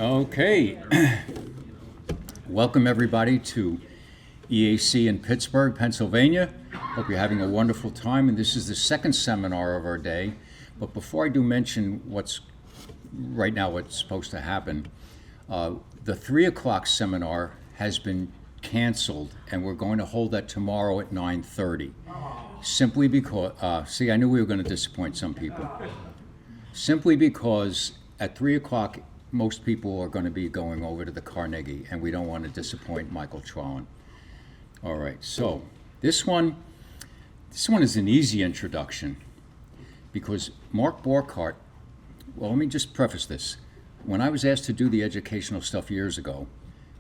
Okay. Welcome everybody to EAC in Pittsburgh, Pennsylvania. Hope you're having a wonderful time, and this is the second seminar of our day. But before I do mention what's supposed to happen, the 3 o'clock seminar has been canceled, and we're going to hold that tomorrow at 9:30. Simply because, I knew we were going to disappoint some people. Simply because at 3 o'clock, most people are going to be going over to the Carnegie, and we don't want to disappoint Michael Trollen. All right, so this one is an easy introduction because Mark Borckardt, well, let me just preface this. When I was asked to do the educational stuff years ago,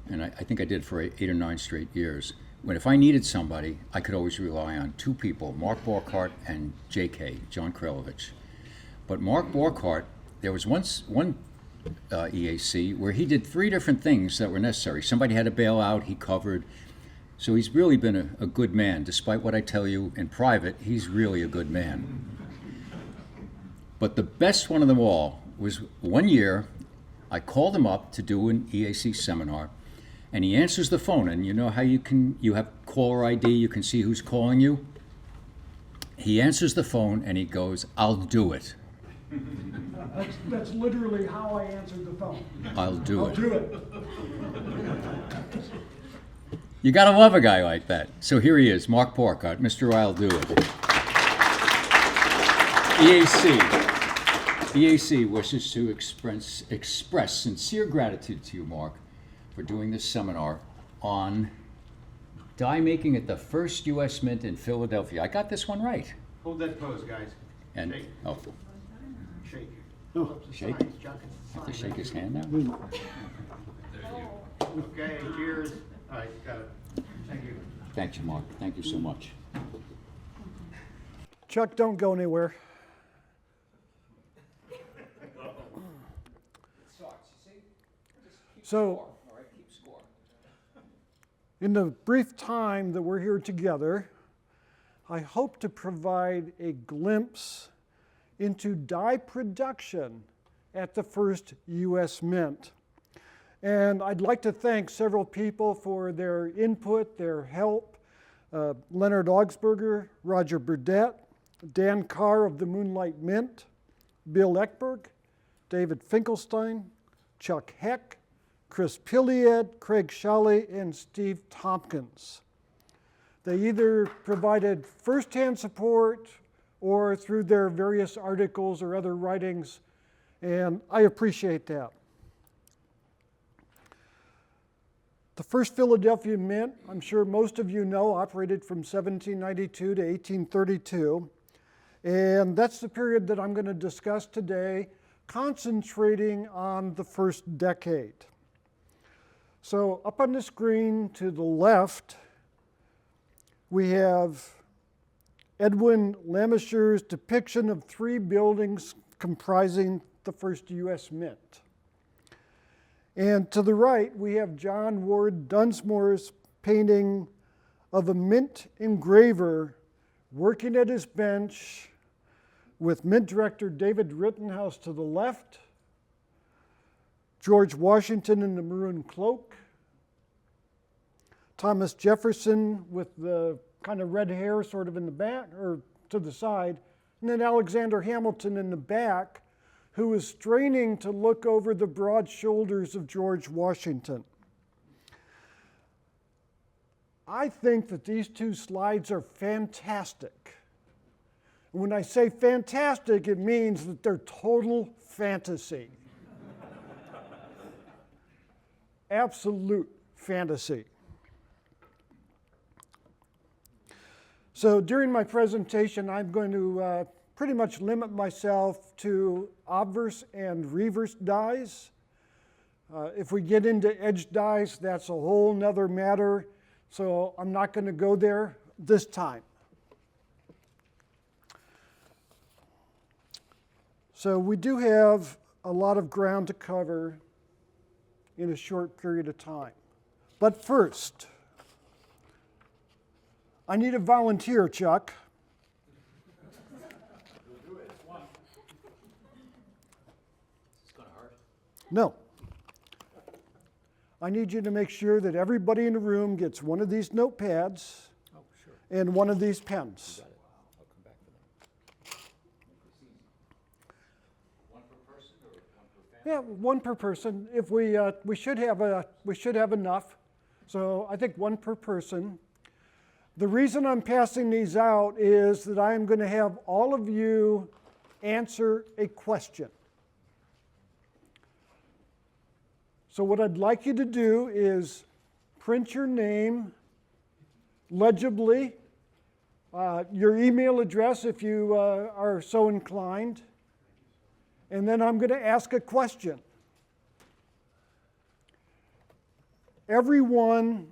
and I think I did for 8 or 9 straight years, if I needed somebody, I could always rely on 2 people, Mark Borckardt and JK, John Krailovich. But Mark Borckardt, there was one EAC where he did 3 different things that were necessary. Somebody had to bail out, he covered. So he's really been a good man. Despite what I tell you in private, he's really a good man. But the best one of them all was one year, I called him up to do an EAC seminar, and he answers the phone, and you know how you have caller ID, you can see who's calling you? He answers the phone and he goes, "I'll do it." That's literally how I answered the phone. I'll do I'll do it. You gotta love a guy like that. So here he is, Mark Borckardt, Mr. I'll do it. EAC wishes to express sincere gratitude to you, Mark, for doing this seminar on die making at the first U.S. Mint in Philadelphia. I got this one right. Hold that pose, guys. And Shake. oh, Shake. Oh, shake. Have to shake his hand now. Okay, cheers. All right, got it. Thank you. Thank you, Mark. Thank you so much. Chuck, don't go anywhere. So, in the brief time that we're here together, I hope to provide a glimpse into die production at the first U.S. Mint. And I'd like to thank several people for their input, their help. Leonard Augsburger, Roger Burdett, Dan Carr of the Moonlight Mint, Bill Eckberg, David Finkelstein, Chuck Heck, Chris Pilliad, Craig Shalley, and Steve Tompkins. They either provided firsthand support or through their various articles or other writings, and I appreciate that. The first Philadelphia Mint, I'm sure most of you know, operated from 1792 to 1832, and that's the period that I'm going to discuss today, concentrating on the first decade. So up on the screen to the left, we have Edwin Lamessur's depiction of 3 buildings comprising the first U.S. Mint. And to the right, we have John Ward Dunsmore's painting of a mint engraver working at his bench with Mint Director David Rittenhouse to the left, George Washington in the maroon cloak, Thomas Jefferson with the kind of red hair sort of in the back or to the side, and then Alexander Hamilton in the back, who was straining to look over the broad shoulders of George Washington. I think that these 2 slides are fantastic. And when I say fantastic, it means that they're total fantasy. Absolute fantasy. So during my presentation, I'm going to pretty much limit myself to obverse and reverse dies. If we get into edge dies, that's a whole nother matter, so I'm not going to go there this time. So we do have a lot of ground to cover in a short period of time. But first, I need a volunteer, Chuck. No. I need you to make sure that everybody in the room gets one of these notepads and one of these pens. Yeah, one per person. If we should have enough. So I think one per person. The reason I'm passing these out is that I'm going to have all of you answer a question. So what I'd like you to do is print your name legibly, your email address if you are so inclined, and then I'm going to ask a question. Everyone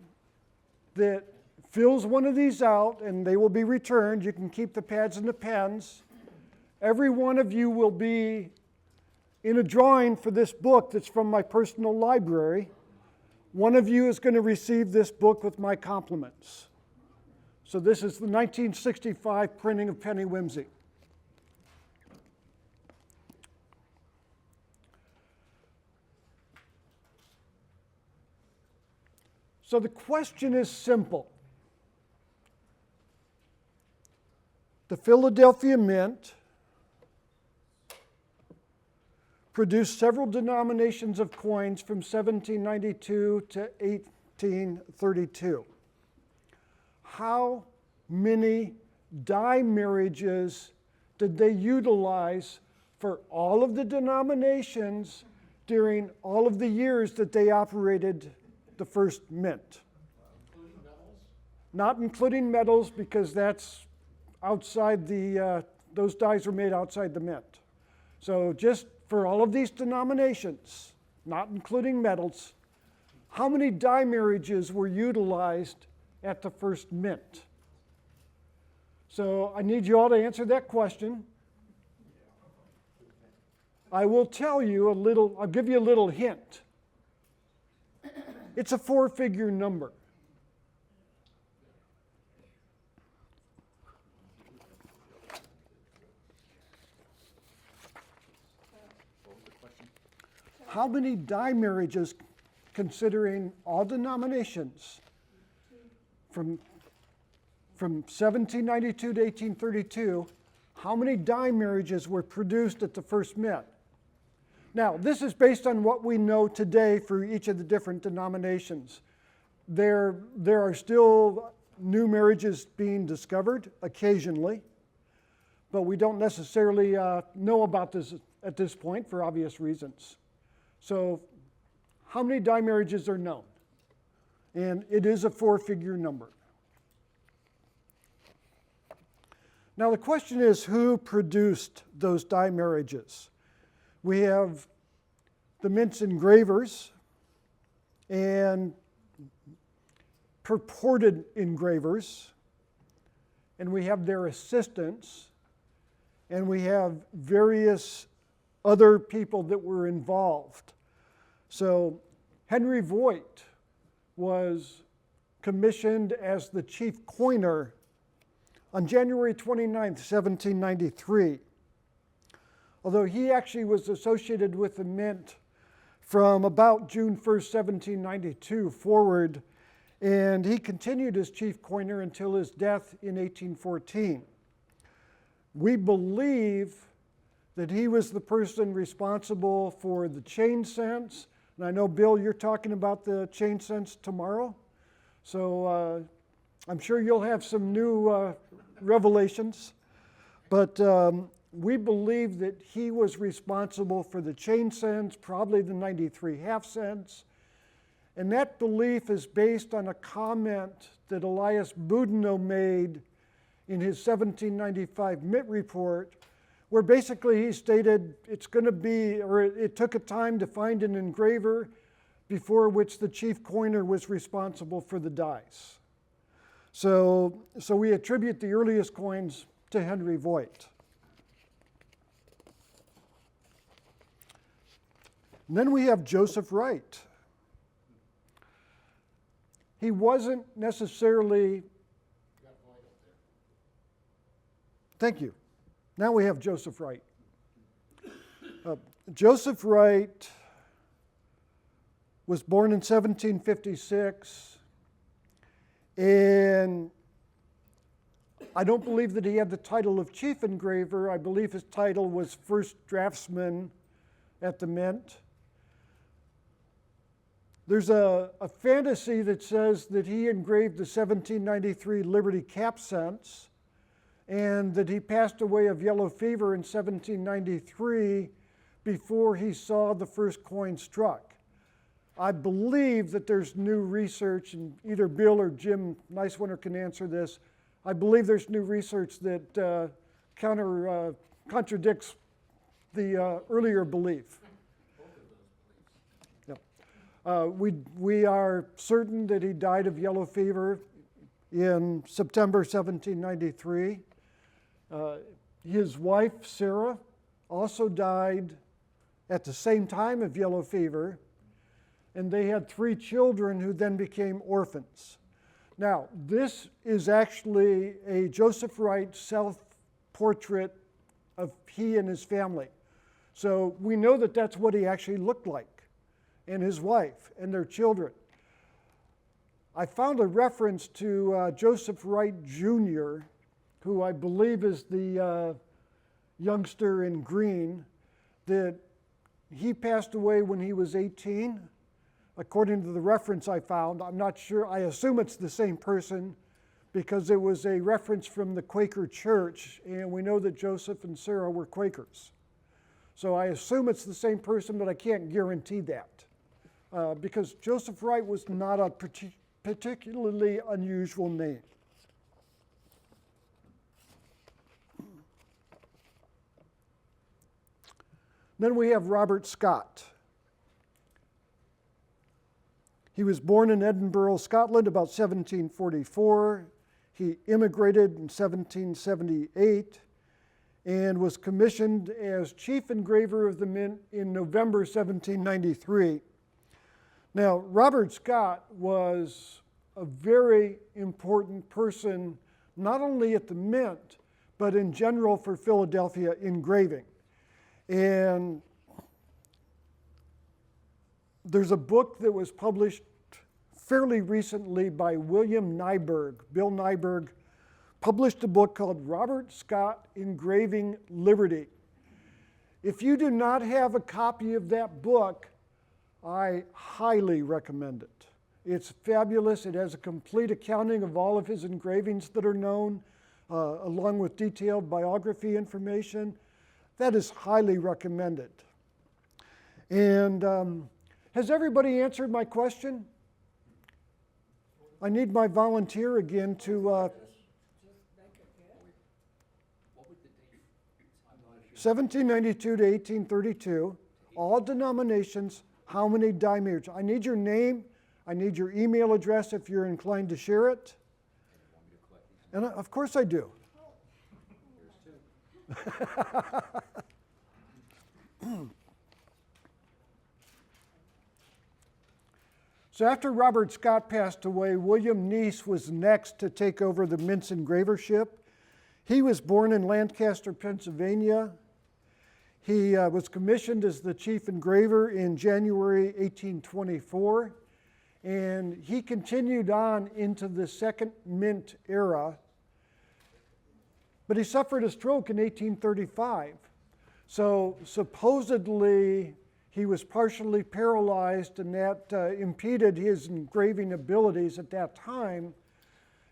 that fills one of these out, and they will be returned, you can keep the pads and the pens, every one of you will be in a drawing for this book that's from my personal library. One of you is going to receive this book with my compliments. So this is the 1965 printing of Penny Whimsy. So the question is simple. The Philadelphia Mint produced several denominations of coins from 1792 to 1832. How many die marriages did they utilize for all of the denominations during all of the years that they operated the first mint? Not including metals, because that's outside the, those dies were made outside the mint. So just for all of these denominations, not including metals, how many die marriages were utilized at the first mint? So I need you all to answer that question. I will tell you a little, I'll give you a little hint. It's a four-figure number. How many die marriages, considering all denominations, from 1792 to 1832, how many die marriages were produced at the first mint? Now, this is based on what we know today for each of the different denominations. There are still new marriages being discovered occasionally, but we don't necessarily know about this at this point for obvious reasons. So, how many die marriages are known? And it is a four-figure number. Now the question is, who produced those die marriages? We have the mint's engravers and purported engravers, and we have their assistants, and we have various other people that were involved. So Henry Voigt was commissioned as the chief coiner on January 29, 1793. Although he actually was associated with the mint from about June 1st, 1792 forward, and he continued as chief coiner until his death in 1814. We believe that he was the person responsible for the chain cents. And I know, Bill, you're talking about the chain cents tomorrow. So I'm sure you'll have some new revelations. But we believe that he was responsible for the chain cents, probably the 93 half cents. And that belief is based on a comment that Elias Boudinot made in his 1795 mint report, where basically he stated it's going to be, or it took a time to find an engraver before which the chief coiner was responsible for the dies. So we attribute the earliest coins to Henry Voigt. And then we have Joseph Wright. He wasn't necessarily, thank you. Now we have Joseph Wright. Joseph Wright was born in 1756, and I don't believe that he had the title of chief engraver. I believe his title was first draftsman at the Mint. There's a fantasy that says that he engraved the 1793 Liberty cap cents and that he passed away of yellow fever in 1793 before he saw the first coin struck. I believe that there's new research, and either Bill or Jim Nicewinter can answer this. I believe there's new research that contradicts the earlier belief. We are certain that he died of yellow fever in September 1793. His wife, Sarah, also died at the same time of yellow fever, and they had 3 children who then became orphans. Now, this is actually a Joseph Wright self-portrait of he and his family. So we know that that's what he actually looked like, and his wife and their children. I found a reference to Joseph Wright Jr., who I believe is the youngster in green, that he passed away when he was 18. According to the reference I found, I'm not sure, I assume it's the same person because it was a reference from the Quaker Church, and we know that Joseph and Sarah were Quakers. So I assume it's the same person, but I can't guarantee that. Because Joseph Wright was not a particularly unusual name. Then we have Robert Scott. He was born in Edinburgh, Scotland, about 1744. He immigrated in 1778 and was commissioned as chief engraver of the Mint in November 1793. Now, Robert Scott was a very important person, not only at the Mint, but in general for Philadelphia engraving. And there's a book that was published fairly recently by William Nyberg. Bill Nyberg published a book called Robert Scott Engraving Liberty. If you do not have a copy of that book, I highly recommend it. It's fabulous. It has a complete accounting of all of his engravings that are known, along with detailed biography information. That is highly recommended. And has everybody answered my question? I need my volunteer again to 1792 to 1832, all denominations, how many diameters? I need your name, I need your email address if you're inclined to share it. And of course I do. So after Robert Scott passed away, William Neese was next to take over the Mint's engravership. He was born in Lancaster, Pennsylvania. He was commissioned as the chief engraver in January 1824, and he continued on into the second Mint era. But he suffered a stroke in 1835. So supposedly he was partially paralyzed, and that impeded his engraving abilities at that time.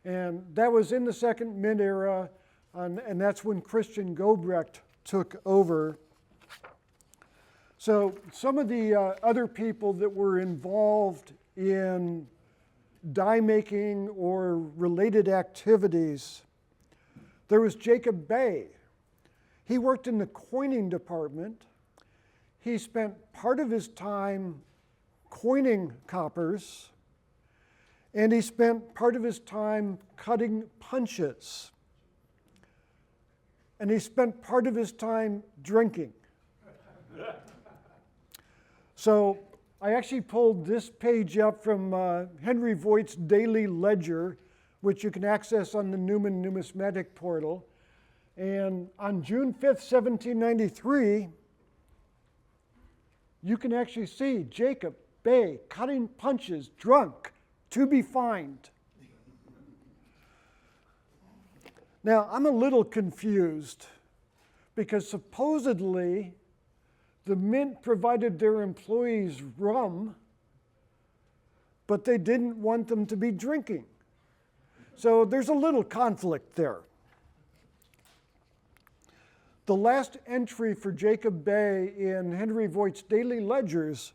And that was in the second Mint era, and that's when Christian Gobrecht took over. So some of the other people that were involved in die making or related activities, there was Jacob Bay. He worked in the coining department. He spent part of his time coining coppers, and he spent part of his time cutting punches. And he spent part of his time drinking. So I actually pulled this page up from Henry Voigt's Daily Ledger, which you can access on the Newman Numismatic Portal. And on June 5th, 1793, you can actually see Jacob Bay, cutting punches, drunk, to be fined. Now, I'm a little confused because supposedly the mint provided their employees rum, but they didn't want them to be drinking. So there's a little conflict there. The last entry for Jacob Bay in Henry Voigt's daily ledgers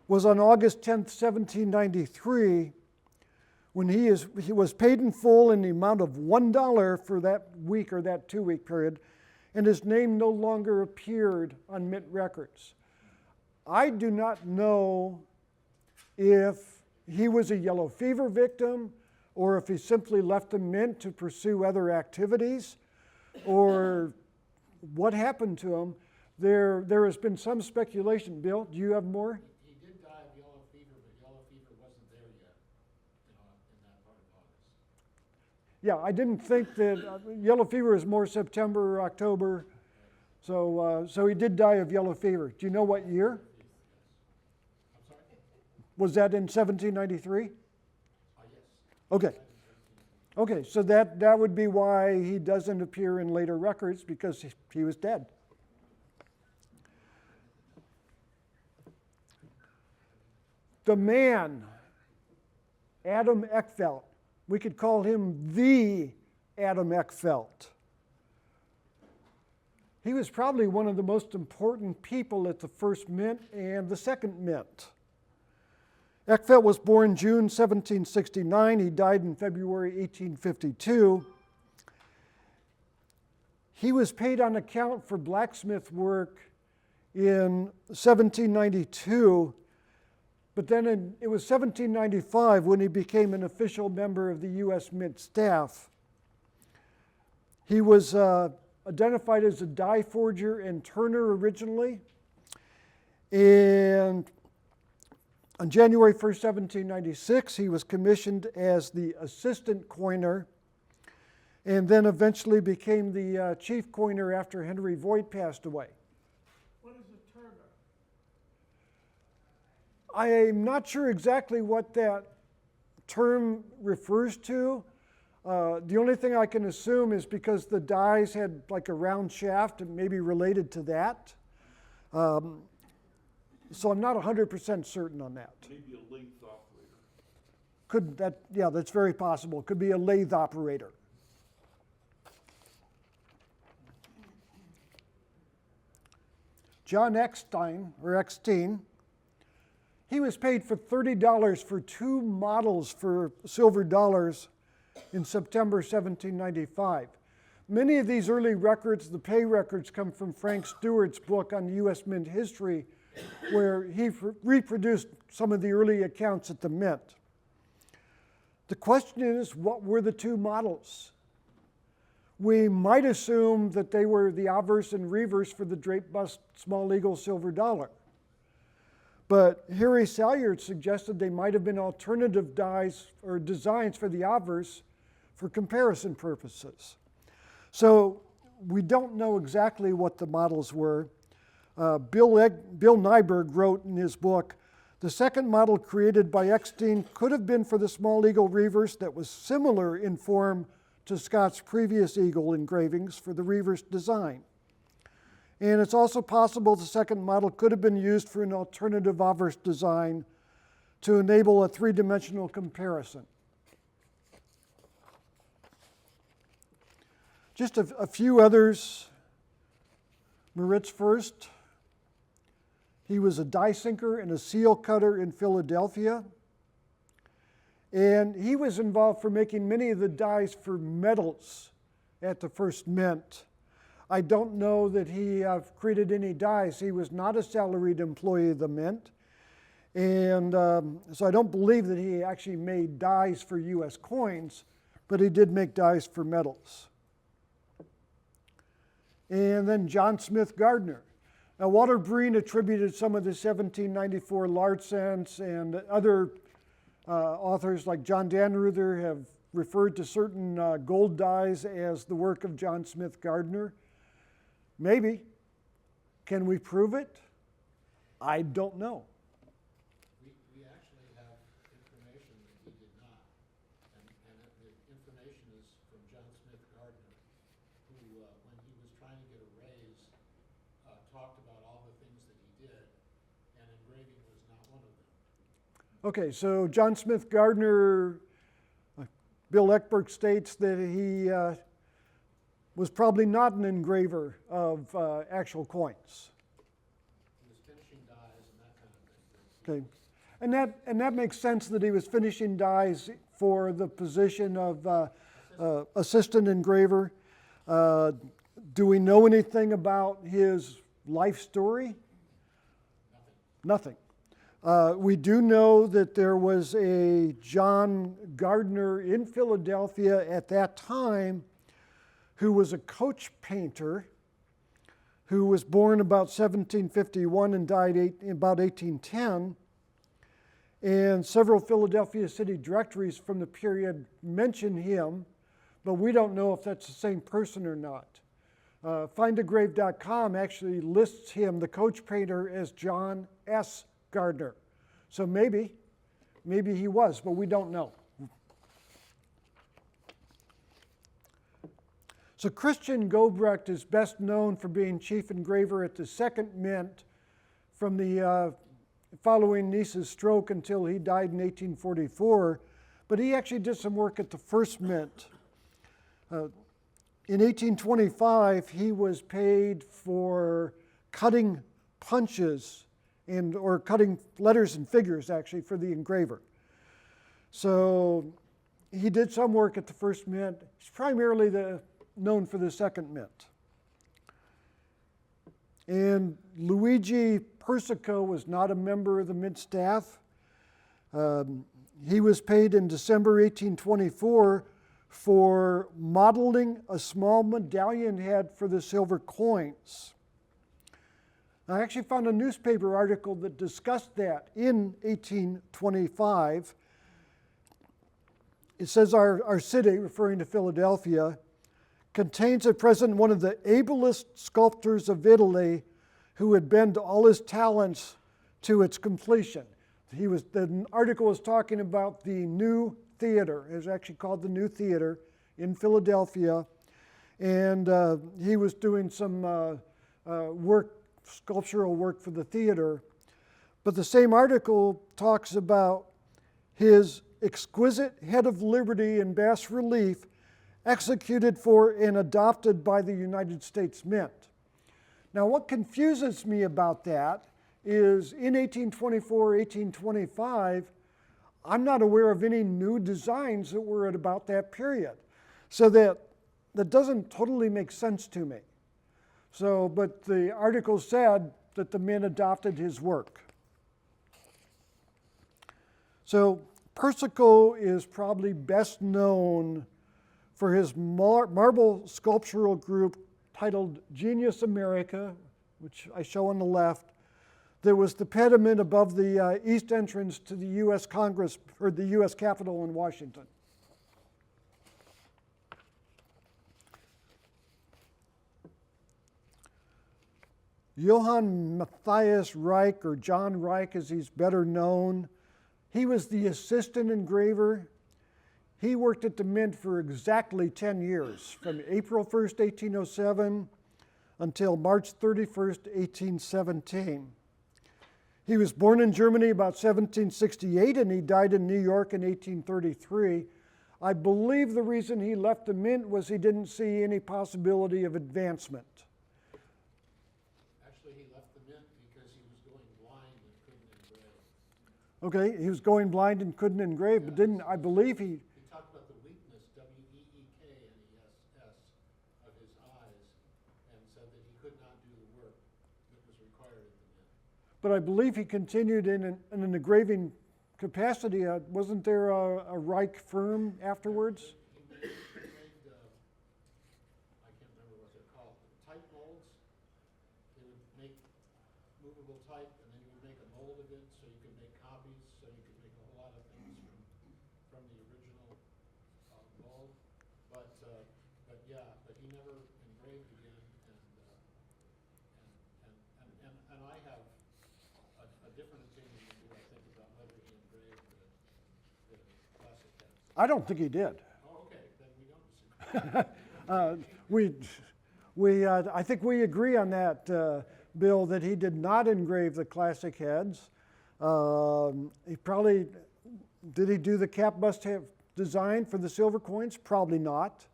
was on August 10th, 1793, when he was paid in full in the amount of $1 for that week or that 2-week period, and his name no longer appeared on mint records. I do not know if he was a yellow fever victim or if he simply left the mint to pursue other activities or what happened to him. There has been some speculation. Bill, do you have more? He did die of yellow fever, but yellow fever wasn't there yet, in that part of August. Yeah, I didn't think that yellow fever is more September or October. So he did die of yellow fever. Do you know what year? I'm sorry? Was that in 1793? Yes. Okay. Okay, so that would be why he doesn't appear in later records, because he was dead. The man, Adam Eckfeldt, we could call him the Adam Eckfeldt. He was probably one of the most important people at the first mint and the second mint. Eckfeldt was born June 1769. He died in February 1852. He was paid on account for blacksmith work in 1792, but then it was 1795 when he became an official member of the U.S. Mint staff. He was identified as a die forger and turner originally, and on January 1st, 1796, he was commissioned as the assistant coiner and then eventually became the chief coiner after Henry Voigt passed away. What is a turner? I'm not sure exactly what that term refers to. The only thing I can assume is because the dies had like a round shaft and maybe related to that. So I'm not 100% certain on that. Maybe a lathe operator. Could that? Yeah, that's very possible. Could be a lathe operator. John Eckstein, or Eckstein, he was paid for $30 for 2 models for silver dollars in September 1795. Many of these early records, the pay records, come from Frank Stewart's book on U.S. Mint history, where he reproduced some of the early accounts at the mint. The question is, what were the 2 models? We might assume that they were the obverse and reverse for the drape bust small eagle silver dollar. But Harry Salyard suggested they might have been alternative dies or designs for the obverse for comparison purposes. So we don't know exactly what the models were. Bill Nyberg wrote in his book, the second model created by Eckstein could have been for the small eagle reverse that was similar in form to Scott's previous eagle engravings for the reverse design. And it's also possible the second model could have been used for an alternative obverse design to enable a 3-dimensional comparison. Just a few others. Moritz First. He was a die sinker and a seal cutter in Philadelphia. And he was involved for making many of the dies for medals at the first mint. I don't know that he created any dies. He was not a salaried employee of the mint. And so I don't believe that he actually made dies for U.S. coins, but he did make dies for medals. And then John Smith Gardner. Now, Walter Breen attributed some of the 1794 large cents, and other authors like John Dannreuther have referred to certain gold dies as the work of John Smith Gardner. Maybe. Can we prove it? I don't know. actually have information that he did not. The information is from John Smith Gardner, who, when he was trying to get a raise, talked about all the things that he did, and engraving was not one of them. Okay, so John Smith Gardner, Bill Eckberg states that he was probably not an engraver of actual coins. He was finishing dies and that kind of thing. Okay, and that makes sense that he was finishing dies for the position of assistant engraver. Do we know anything about his life story? Nothing. We do know that there was a John Gardner in Philadelphia at that time who was a coach painter who was born about 1751 and died about 1810. And several Philadelphia city directories from the period mention him, but we don't know if that's the same person or not. Findagrave.com actually lists him, the coach painter, as John S. Gardner. So maybe he was, but we don't know. So Christian Gobrecht is best known for being chief engraver at the Second Mint from the following niece's stroke until he died in 1844, but he actually did some work at the First Mint. In 1825, he was paid for cutting punches or cutting letters and figures, actually, for the engraver. So he did some work at the First Mint. He's primarily known for the Second Mint. And Luigi Persico was not a member of the Mint staff. He was paid in December 1824 for modeling a small medallion head for the silver coins. I actually found a newspaper article that discussed that in 1825. It says our city, referring to Philadelphia, contains at present one of the ablest sculptors of Italy who had bent all his talents to its completion. The article was talking about the new theater. It was actually called the New Theater in Philadelphia. And he was doing some sculptural work for the theater. But the same article talks about his exquisite head of liberty in bas relief executed for and adopted by the United States Mint. Now, what confuses me about that is in 1824, 1825, I'm not aware of any new designs that were at about that period. So that doesn't totally make sense to me. So, but the article said that the Mint adopted his work. So Persico is probably best known for his marble sculptural group titled Genius America, which I show on the left. There was the pediment above the east entrance to the U.S. Congress, or the U.S. Capitol in Washington. Johann Matthias Reich, or John Reich as he's better known, he was the assistant engraver. He worked at the Mint for exactly 10 years, from April 1st, 1807 until March 31st, 1817. He was born in Germany about 1768 and he died in New York in 1833. I believe the reason he left the Mint was he didn't see any possibility of advancement. Actually, he left the Mint because he was going blind and couldn't engrave. Okay, he was going blind and couldn't engrave, but didn't, I believe he... He talked about the weakness, W-E-E-K-N-E-S-S, of his eyes, and said that he could not do the work that was required at the Mint. But I believe he continued in an engraving capacity. Wasn't there a Reich firm afterwards? He made I can't remember what they're called, type molds. They would make movable type, and then you would make a mold of it, so you could make copies, so you could make a whole lot of things from the original mold. But he never engraved again, and I have a different opinion than you, I think, about whether he engraved I don't think he did. Oh, okay, then we don't disagree. I think we agree on that, Bill, that he did not engrave the classic heads. He probably, did he do the cap bust design for the silver coins? Probably not.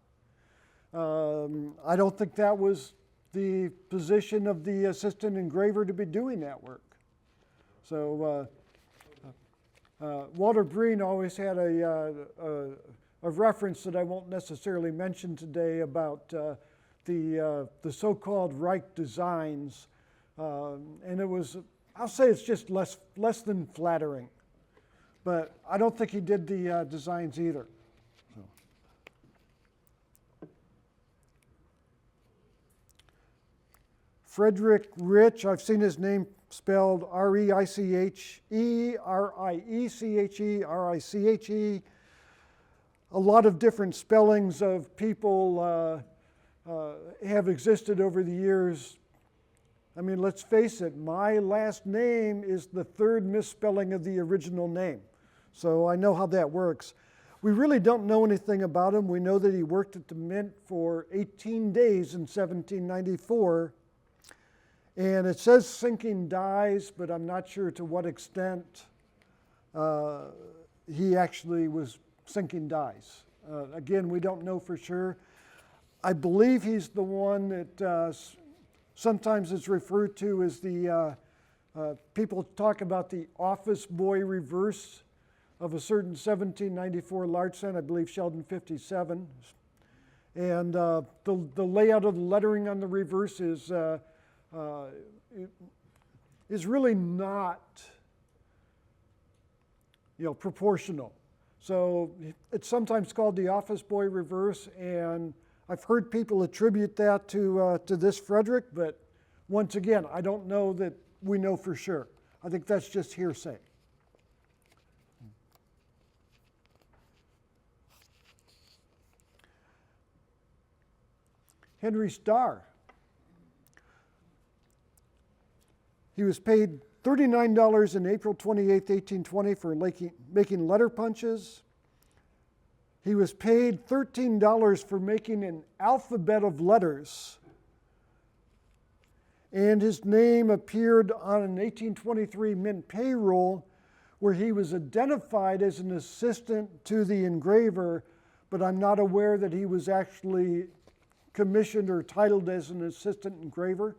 I don't think that was the position of the assistant engraver to be doing that work. So Walter Breen always had a reference that I won't necessarily mention today about the so-called Reich designs, and it was, I'll say it's just less than flattering, but I don't think he did the designs either. So. Frederick Rich, I've seen his name spelled R-E-I-C-H-E, R-I-E-C-H-E, R-I-C-H-E. A lot of different spellings of people have existed over the years. I mean, let's face it, my last name is the third misspelling of the original name. So I know how that works. We really don't know anything about him. We know that he worked at the Mint for 18 days in 1794. And it says sinking dies, but I'm not sure to what extent he actually was sinking dies. Again, we don't know for sure. I believe he's the one that sometimes is referred to as the, people talk about the office boy reverse of a certain 1794 large sign, I believe Sheldon 57. And the layout of the lettering on the reverse is really not, proportional. So it's sometimes called the office boy reverse, and I've heard people attribute that to this Frederick, but once again, I don't know that we know for sure. I think that's just hearsay. Henry Starr. He was paid $39 on April 28, 1820 for making letter punches. He was paid $13 for making an alphabet of letters. And his name appeared on an 1823 Mint payroll where he was identified as an assistant to the engraver, but I'm not aware that he was actually commissioned or titled as an assistant engraver.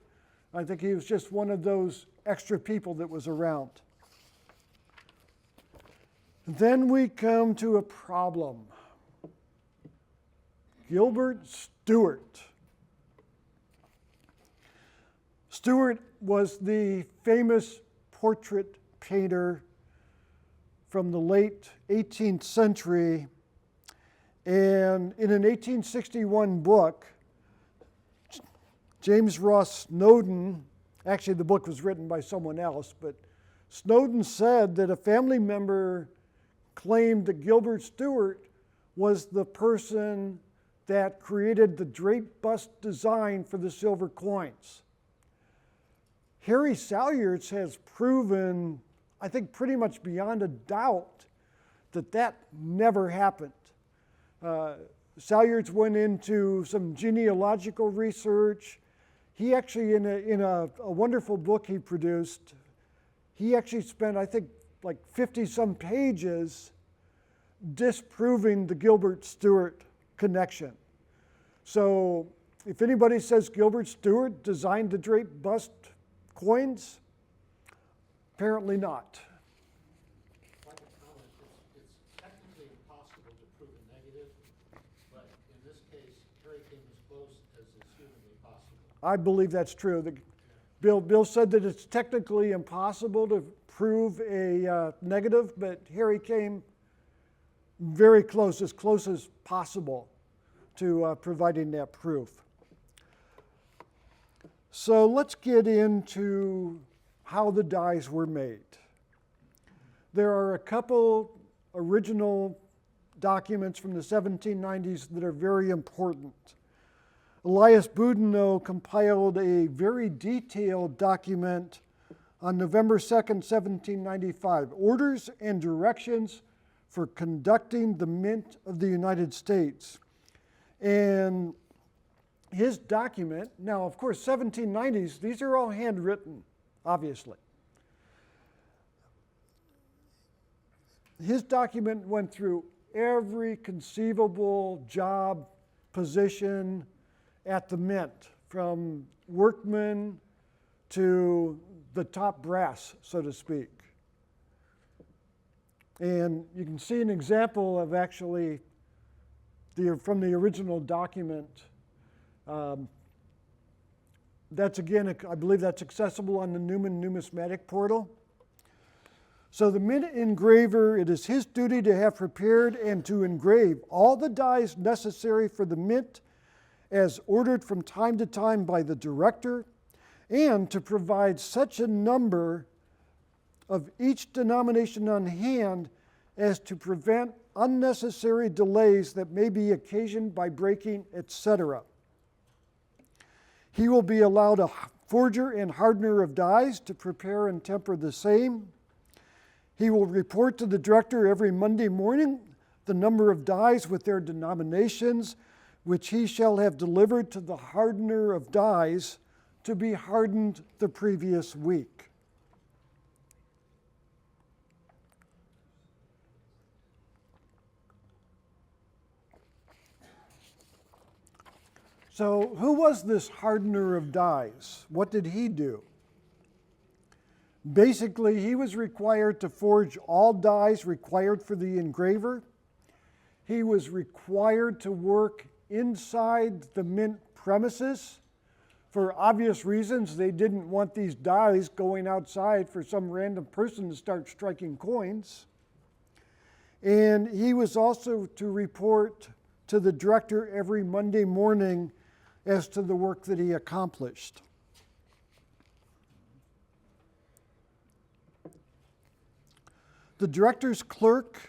I think he was just one of those extra people that was around. Then we come to a problem. Gilbert Stuart. Stuart was the famous portrait painter from the late 18th century, and in an 1861 book, James Ross Snowden, actually the book was written by someone else, but Snowden said that a family member claimed that Gilbert Stuart was the person that created the drape bust design for the silver coins. Harry Salyards has proven, I think pretty much beyond a doubt, that that never happened. Salyards went into some genealogical research. He actually, in a wonderful book he produced, he actually spent, I think, like 50-some pages disproving the Gilbert Stuart connection. So if anybody says Gilbert Stuart designed the drape bust coins, apparently not. If I could comment, it's technically impossible to prove a negative, but in this case, Harry came as close as is humanly possible. I believe that's true. Bill said that it's technically impossible to prove a negative, but Harry came very close as possible to providing that proof. So let's get into how the dies were made. There are a couple original documents from the 1790s that are very important. Elias Boudinot compiled a very detailed document on November 2nd, 1795, Orders and Directions for conducting the Mint of the United States. And his document, now of course 1790s, these are all handwritten, obviously. His document went through every conceivable job position at the Mint, from workman to the top brass, so to speak. And you can see an example of actually from the original document. That's again, I believe that's accessible on the Newman Numismatic Portal. So the mint engraver, it is his duty to have prepared and to engrave all the dies necessary for the mint as ordered from time to time by the director, and to provide such a number of each denomination on hand as to prevent unnecessary delays that may be occasioned by breaking, etc. He will be allowed a forger and hardener of dies to prepare and temper the same. He will report to the director every Monday morning the number of dies with their denominations, which he shall have delivered to the hardener of dies to be hardened the previous week. So who was this hardener of dies? What did he do? Basically, he was required to forge all dies required for the engraver. He was required to work inside the mint premises. For obvious reasons, they didn't want these dies going outside for some random person to start striking coins. And he was also to report to the director every Monday morning as to the work that he accomplished. The director's clerk,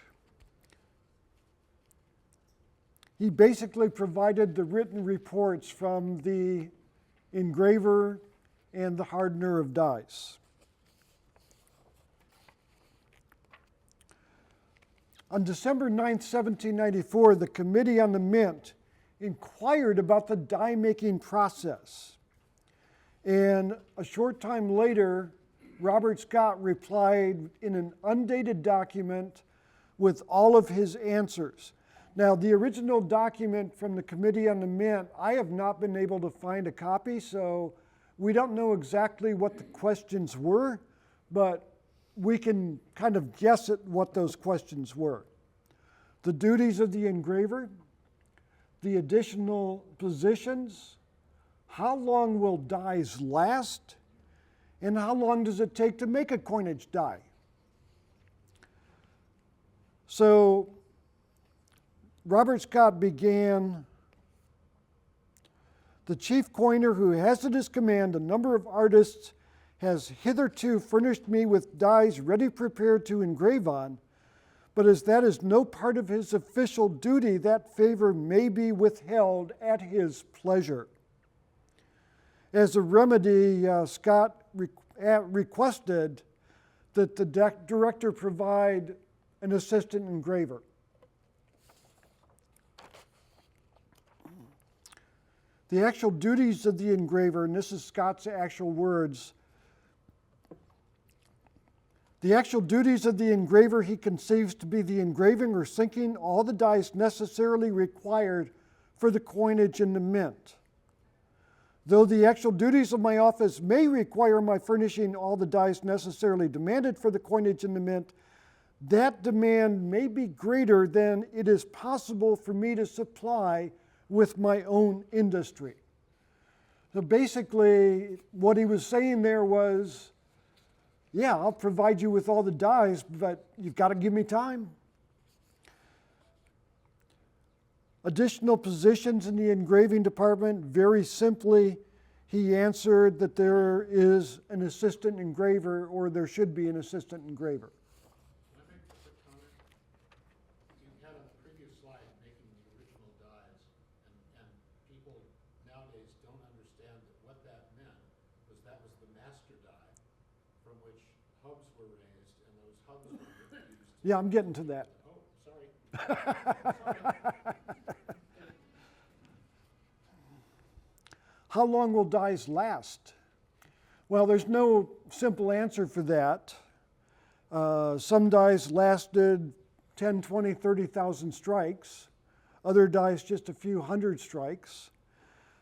he basically provided the written reports from the engraver and the hardener of dies. On December 9th, 1794, the Committee on the Mint inquired about the die-making process. And a short time later, Robert Scott replied in an undated document with all of his answers. Now, the original document from the Committee on the Mint, I have not been able to find a copy, so we don't know exactly what the questions were, but we can kind of guess at what those questions were. The duties of the engraver, the additional positions, how long will dies last, and how long does it take to make a coinage die? So Robert Scott began, the chief coiner who has at his command a number of artists has hitherto furnished me with dies ready prepared to engrave on, but as that is no part of his official duty, that favor may be withheld at his pleasure. As a remedy, Scott requested that the director provide an assistant engraver. The actual duties of the engraver, and this is Scott's actual words, the actual duties of the engraver he conceives to be the engraving or sinking all the dies necessarily required for the coinage in the mint. Though the actual duties of my office may require my furnishing all the dies necessarily demanded for the coinage in the mint, that demand may be greater than it is possible for me to supply with my own industry. So basically, what he was saying there was, yeah, I'll provide you with all the dies, but you've got to give me time. Additional positions in the engraving department, very simply, he answered that there is an assistant engraver, or there should be an assistant engraver. Can I make a quick comment? You had on the previous slide making the original dies, and people nowadays don't understand that what that meant was that was the master die from which hubs were raised, and those hubs were used. Yeah, I'm getting to that. Oh, How long will dies last? Well, there's no simple answer for that. Some dies lasted 10, 20, 30,000 strikes. Other dies just a few hundred strikes.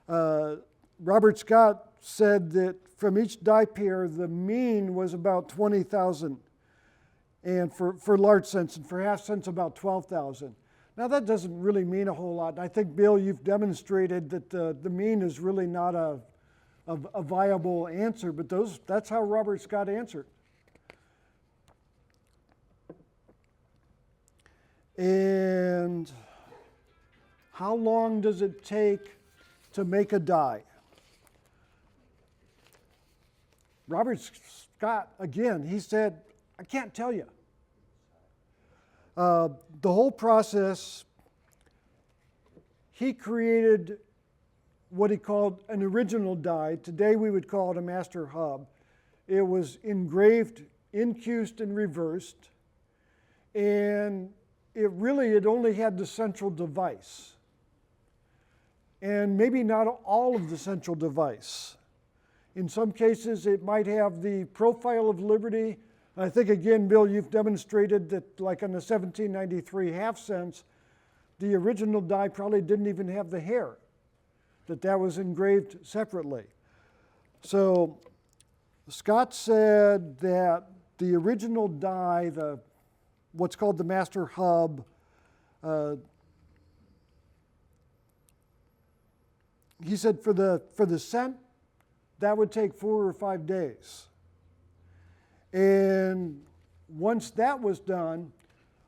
Robert Scott said that from each die pair, the mean was about 20,000, and for large cents, and for half cents, about 12,000. Now, that doesn't really mean a whole lot. I think, Bill, you've demonstrated that the mean is really not a viable answer, but that's how Robert Scott answered. And how long does it take to make a die? Robert Scott, again, he said, I can't tell you. The whole process, he created what he called an original die. Today we would call it a master hub. It was engraved, incused, and reversed. And it only had the central device. And maybe not all of the central device. In some cases, it might have the profile of liberty. I think, again, Bill, you've demonstrated that, like on the 1793 half cents, the original die probably didn't even have the hair, that was engraved separately. So Scott said that the original die, what's called the master hub, he said for the cent, that would take 4 or 5 days. And once that was done,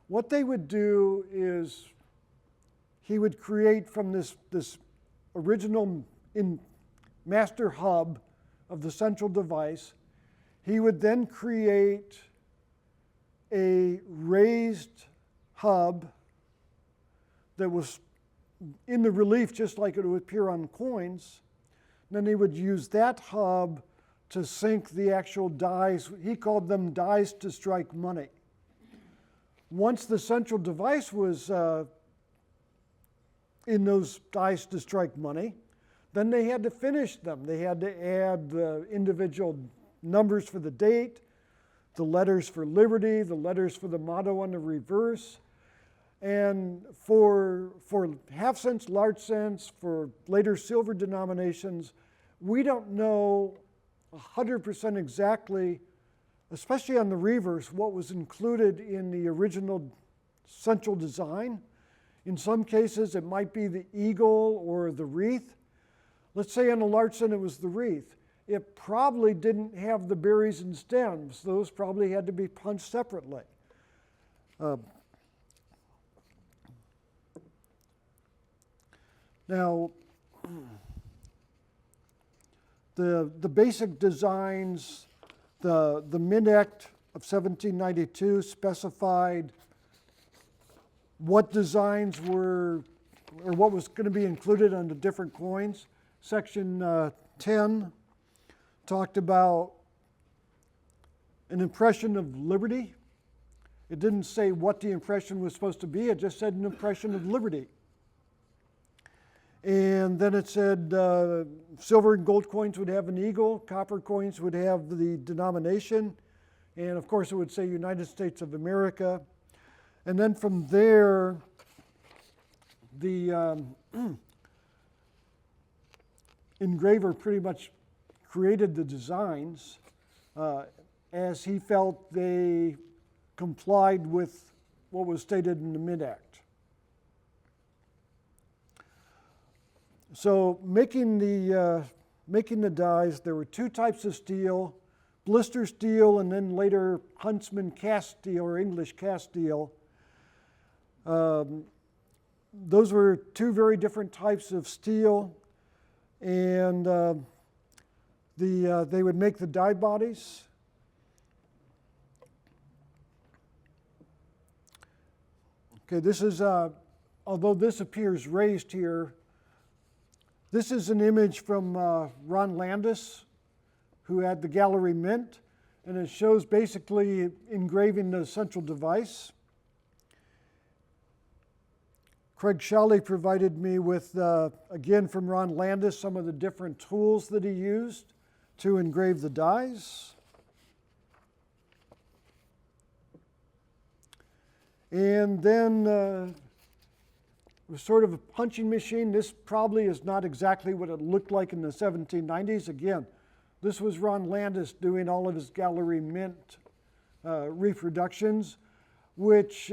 what they would do is he would create from this original master hub of the central device, he would then create a raised hub that was in the relief just like it would appear on coins. Then he would use that hub to sink the actual dies. He called them dies to strike money. Once the central device was in those dies to strike money, then they had to finish them. They had to add the individual numbers for the date, the letters for liberty, the letters for the motto on the reverse. And for half cents, large cents, for later silver denominations, we don't know 100% exactly, especially on the reverse, what was included in the original central design. In some cases, it might be the eagle or the wreath. Let's say on a large cent it was the wreath. It probably didn't have the berries and stems. Those probably had to be punched separately. Now, the basic designs, the Mint Act of 1792 specified what designs were, or what was going to be included on the different coins. Section 10 talked about an impression of liberty. It didn't say what the impression was supposed to be, it just said an impression of liberty. And then it said silver and gold coins would have an eagle, copper coins would have the denomination, and of course it would say United States of America. And then from there, the engraver pretty much created the designs as he felt they complied with what was stated in the Mint Act. So making the dies, there were 2 types of steel, blister steel and then later Huntsman cast steel or English cast steel. Those were 2 very different types of steel, and they would make the die bodies. Okay, this is, although this appears raised here, this is an image from Ron Landis, who had the Gallery Mint, and it shows basically engraving the central device. Craig Shelley provided me with, again from Ron Landis, some of the different tools that he used to engrave the dies. And then it was sort of a punching machine. This probably is not exactly what it looked like in the 1790s. Again, this was Ron Landis doing all of his Gallery Mint reproductions, which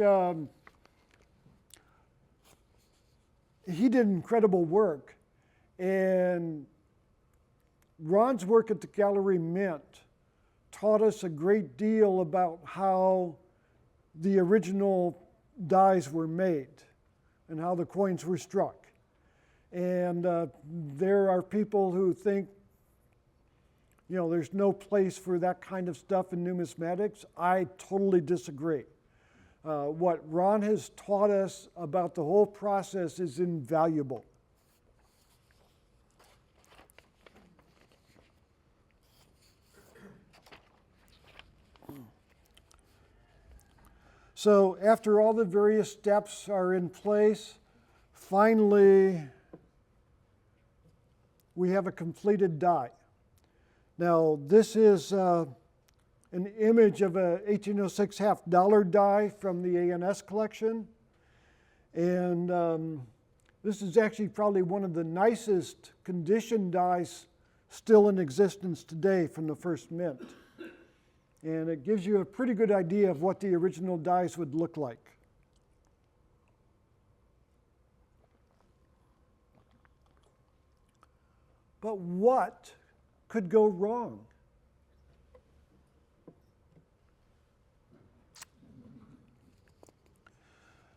he did incredible work. And Ron's work at the Gallery Mint taught us a great deal about how the original dies were made and how the coins were struck. And there are people who think, you know, there's no place for that kind of stuff in numismatics. I totally disagree. What Ron has taught us about the whole process is invaluable. So after all the various steps are in place, finally we have a completed die. Now this is an image of a 1806 half-dollar die from the ANS collection. And this is actually probably one of the nicest condition dies still in existence today from the first mint. And it gives you a pretty good idea of what the original dies would look like. But what could go wrong?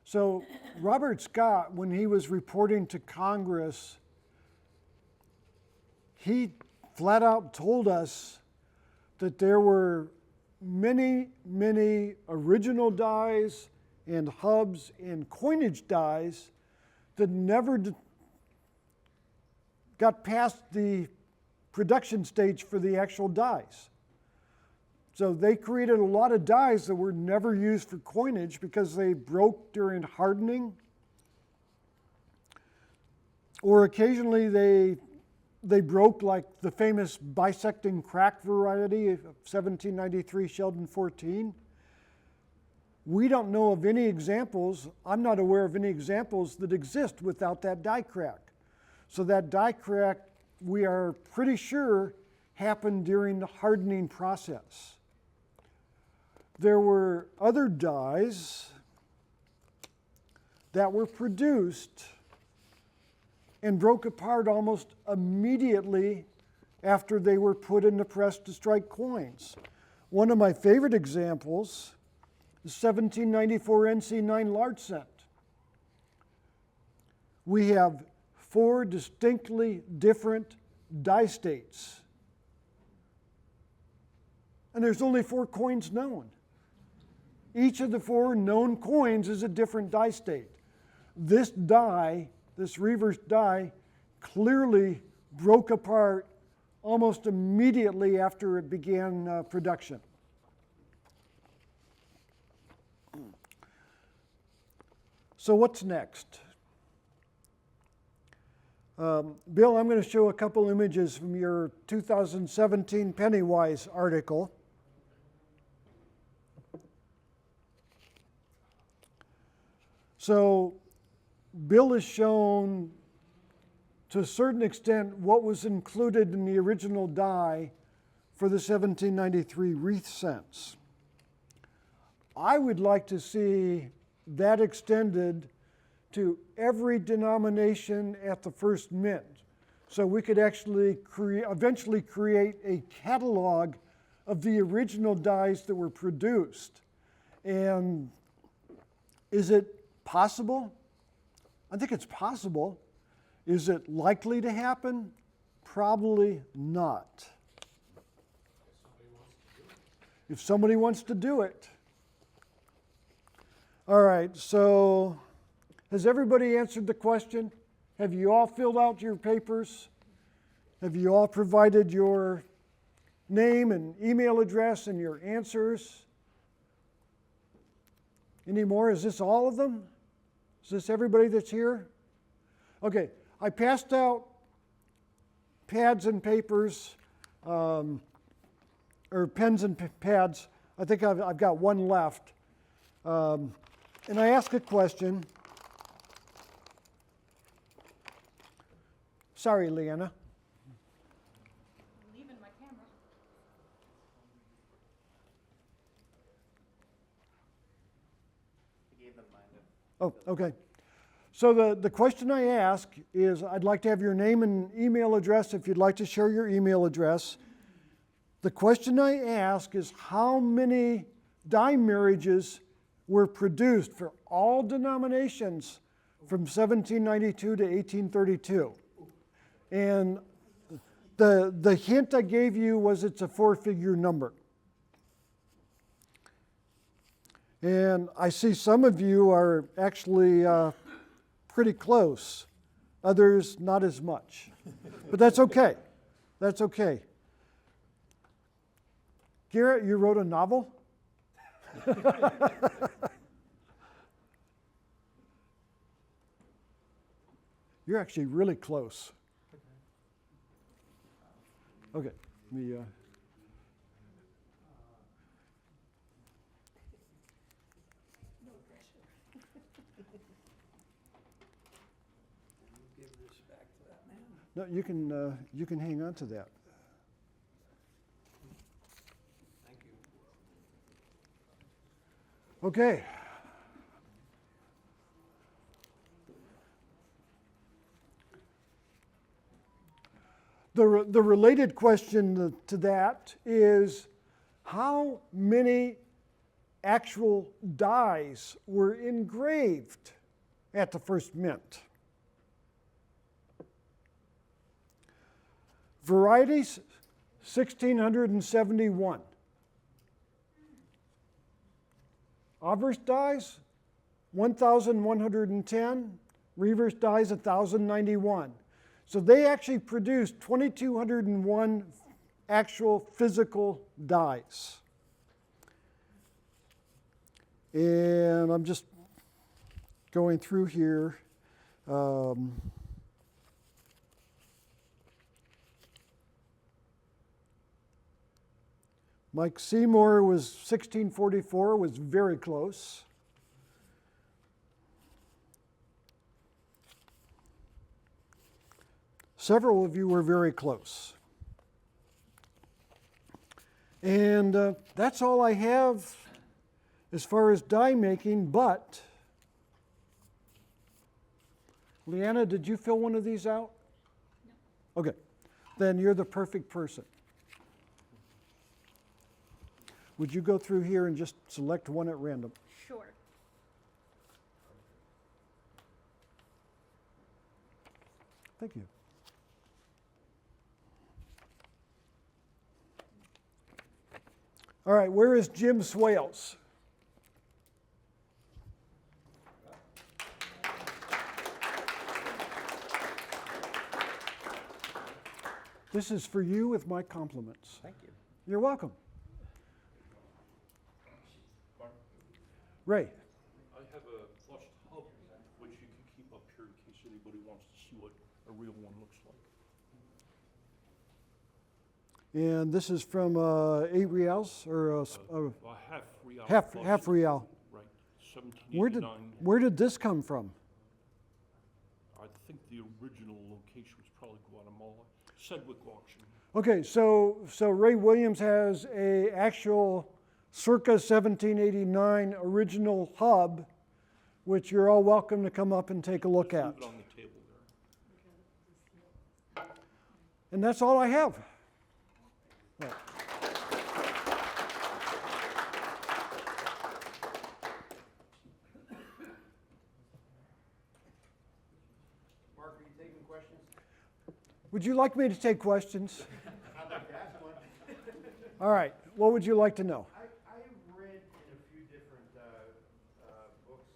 So Robert Scott, when he was reporting to Congress, he flat out told us that there were many, many original dies and hubs and coinage dies that never got past the production stage for the actual dies. So they created a lot of dies that were never used for coinage because they broke during hardening, or occasionally they broke, like the famous bisecting crack variety of 1793 Sheldon 14. We don't know of any examples, I'm not aware of any examples that exist without that die crack. So that die crack, we are pretty sure, happened during the hardening process. There were other dies that were produced and broke apart almost immediately after they were put in the press to strike coins. One of my favorite examples is 1794 NC9 large cent. We have 4 distinctly different die states. And there's only 4 coins known. Each of the 4 known coins is a different die state. This die, this reverse die, clearly broke apart almost immediately after it began production. So what's next? Bill, I'm going to show a couple images from your 2017 Pennywise article. So Bill has shown to a certain extent what was included in the original die for the 1793 wreath cents. I would like to see that extended to every denomination at the first mint, so we could actually eventually create a catalog of the original dies that were produced. And is it possible? I think it's possible. Is it likely to happen? Probably not. If somebody wants to do it. All right, so has everybody answered the question? Have you all filled out your papers? Have you all provided your name and email address and your answers? Any more? Is this all of them? Is this everybody that's here? Okay, I passed out pads and papers, or pens and pads. I think I've got one left. And I ask a question. Sorry, Leanna. Leaving my camera. I gave them mine. Oh, okay. So the question I ask is, I'd like to have your name and email address if you'd like to share your email address. The question I ask is, how many dye marriages were produced for all denominations from 1792 to 1832? And the hint I gave you was it's a 4-figure number. And I see some of you are actually pretty close, others not as much. But that's okay. That's okay. Garrett, you wrote a novel? You're actually really close. Okay, let me. No, you can hang on to that. Thank you. Okay. The related question to that is, how many actual dies were engraved at the first mint? Varieties, 1,671. Obverse dies, 1,110. Reverse dies, 1,091. So they actually produced 2,201 actual physical dies. And I'm just going through here. Mike Seymour was 1644, was very close. Several of you were very close. And that's all I have as far as die making, but Leanna, did you fill one of these out? No. Okay, then you're the perfect person. Would you go through here and just select one at random? Sure. Thank you. All right, where is Jim Swales? This is for you with my compliments. Thank you. You're welcome. Ray. I have a plush hub which you can keep up here in case anybody wants to see what a real one looks like. And this is from 8 reals or Half real. half real. Right, 1789. Where did this come from? I think the original location was probably Guatemala. Sedgwick auction. Okay, so Ray Williams has a actual circa 1789 original hub, which you're all welcome to come up and take a look at. Leave it on the table there. And that's all I have. Right. Mark, are you taking questions? Would you like me to take questions? I'd like to ask one. All right, what would you like to know? I read in a few different books,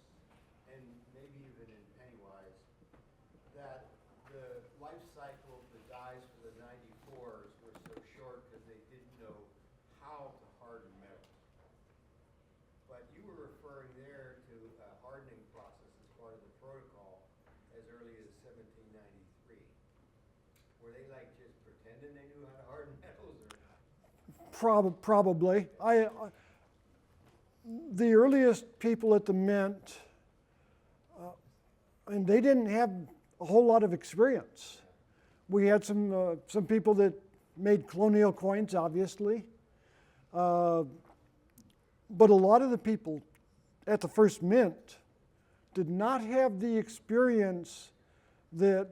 and maybe even in Pennywise, that the life cycle of the dyes for the 94s were so short because they didn't know how to harden metal. But you were referring there to a hardening process as part of the 1793? Were they like just pretending they knew how to harden metals, or? Probably. The earliest people at the mint, and they didn't have a whole lot of experience. We had some people that made colonial coins, obviously, but a lot of the people at the first mint did not have the experience that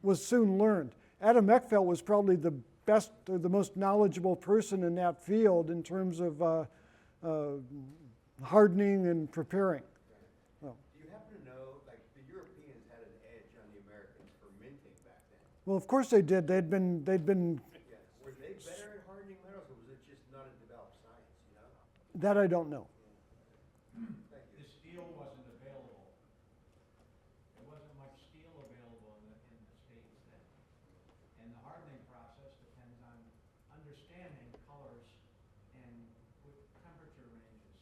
was soon learned. Adam Eckfeldt was probably the best or the most knowledgeable person in that field in terms of hardening and preparing. Do you happen to know, like, the Europeans had an edge on the Americans for minting back then? Well, of course they did. They'd been Yeah. Were they better at hardening metals, or was it just not a developed science, you know? that I don't know. Thank you. The steel wasn't available. There wasn't much steel available in the States then. And the hardening process depends on understanding colors and with temperature ranges.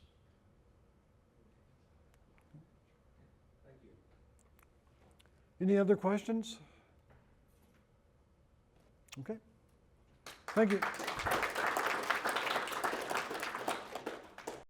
Thank you. Any other questions? Okay. Thank you.